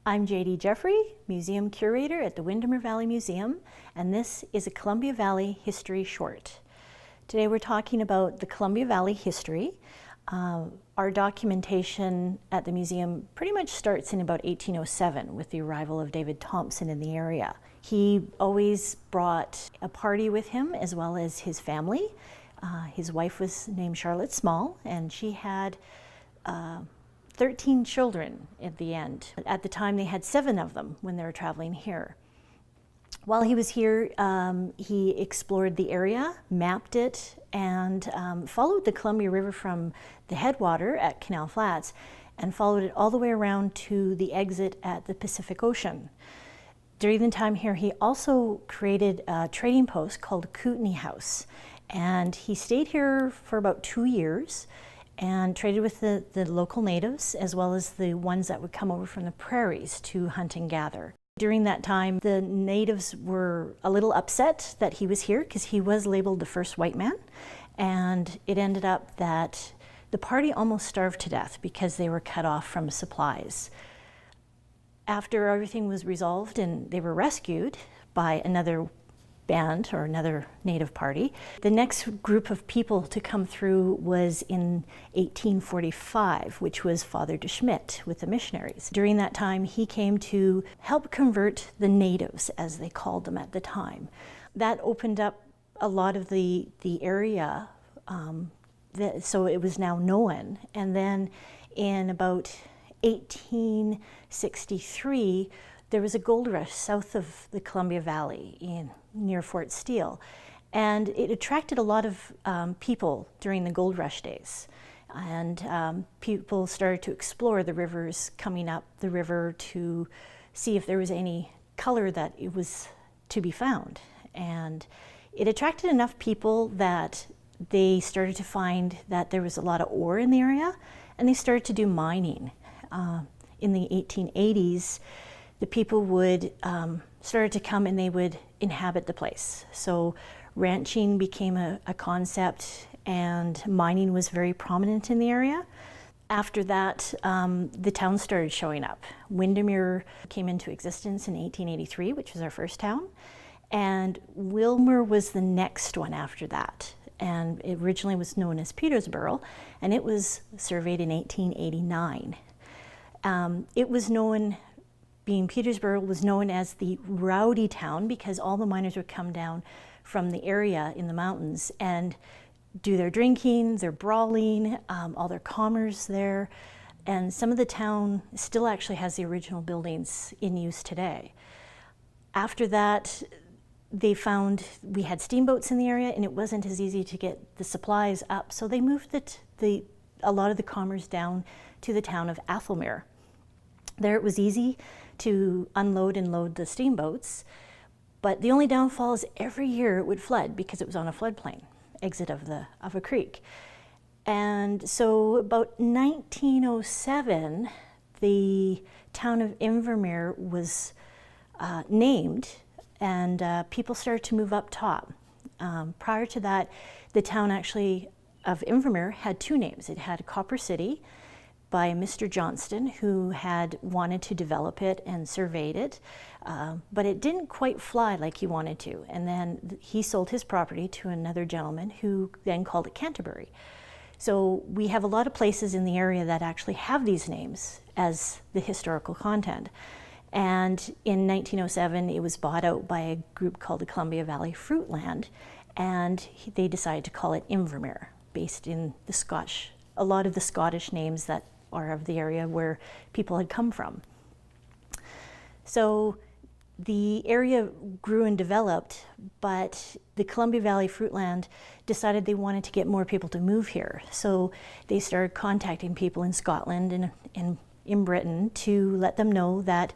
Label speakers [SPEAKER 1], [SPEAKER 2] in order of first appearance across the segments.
[SPEAKER 1] I'm J.D. Jeffrey, Museum Curator at the Windermere Valley Museum, and this is a Columbia Valley History Short. Today we're talking about the Columbia Valley history. Our documentation at the museum pretty much starts in about 1807 with the arrival of David Thompson in the area. He always brought a party with him as well as his family. His wife was named Charlotte Small, and she had 13 children at the end. At the time, they had 7 of them when they were traveling here. While he was here, he explored the area, mapped it, and followed the Columbia River from the headwater at Canal Flats and followed it all the way around to the exit at the Pacific Ocean. During the time here, he also created a trading post called Kootenai House, and he stayed here for about 2 years and traded with the local natives as well as the ones that would come over from the prairies to hunt and gather. During that time, the natives were a little upset that he was here because he was labeled the first white man, and it ended up that the party almost starved to death because they were cut off from supplies. After everything was resolved and they were rescued by another band or another native party, the next group of people to come through was in 1845, which was Father de Schmidt with the missionaries. During that time, he came to help convert the natives, as they called them at the time. That opened up a lot of the area, so it was now known. And then in about 1863, there was a gold rush south of the Columbia Valley near Fort Steele, and it attracted a lot of people during the gold rush days. And people started to explore the rivers coming up the river to see if there was any color that it was to be found. And it attracted enough people that they started to find that there was a lot of ore in the area, and they started to do mining. In the 1880s, the people would started to come and they would inhabit the place. So ranching became a concept, and mining was very prominent in the area. After that, the towns started showing up. Windermere came into existence in 1883, which was our first town, and Willmar was the next one after that. And it originally was known as Petersboro, and it was surveyed in 1889. It was known, being Petersboro, was known as the rowdy town because all the miners would come down from the area in the mountains and do their drinking, their brawling, all their commerce there. And some of the town still actually has the original buildings in use today. After that, they found we had steamboats in the area and it wasn't as easy to get the supplies up, so they moved a lot of the commerce down to the town of Athelmere. There it was easy to unload and load the steamboats, but the only downfall is every year it would flood because it was on a floodplain exit of a creek. And so about 1907, the town of Invermere was named, and people started to move up top. Prior to that, the town actually of Invermere had 2 names. It had Copper City by Mr. Johnston, who had wanted to develop it and surveyed it, but it didn't quite fly like he wanted to. And then he sold his property to another gentleman who then called it Canterbury. So we have a lot of places in the area that actually have these names as the historical content. And in 1907, it was bought out by a group called the Columbia Valley Fruitland, and they decided to call it Invermere, based in a lot of the Scottish names that are of the area where people had come from. So the area grew and developed, but the Columbia Valley Fruitland decided they wanted to get more people to move here. So they started contacting people in Scotland and in Britain to let them know that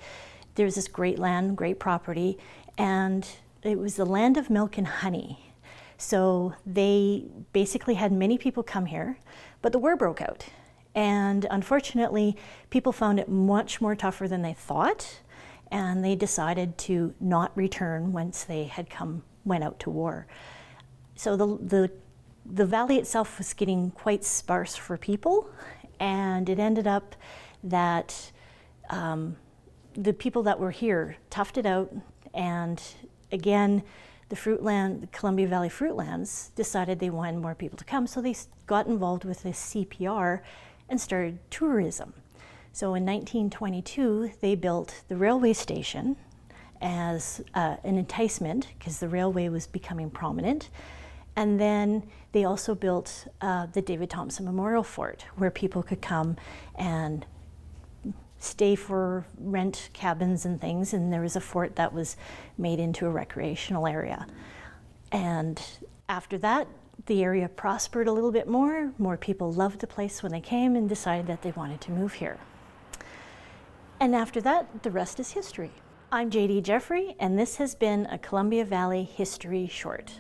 [SPEAKER 1] there's this great land, great property, and it was the land of milk and honey. So they basically had many people come here, but the war broke out. And unfortunately, people found it much more tougher than they thought, and they decided to not return once they went out to war. So the valley itself was getting quite sparse for people, and it ended up that the people that were here toughed it out, and again, the Columbia Valley Fruitlands decided they wanted more people to come, so they got involved with this CPR and started tourism. So in 1922, they built the railway station as an enticement, because the railway was becoming prominent. And then they also built the David Thompson Memorial Fort, where people could come and stay for rent cabins and things, and there was a fort that was made into a recreational area. And after that, the area prospered a little bit more. More people loved the place when they came and decided that they wanted to move here. And after that, the rest is history. I'm J.D. Jeffrey, and this has been a Columbia Valley History Short.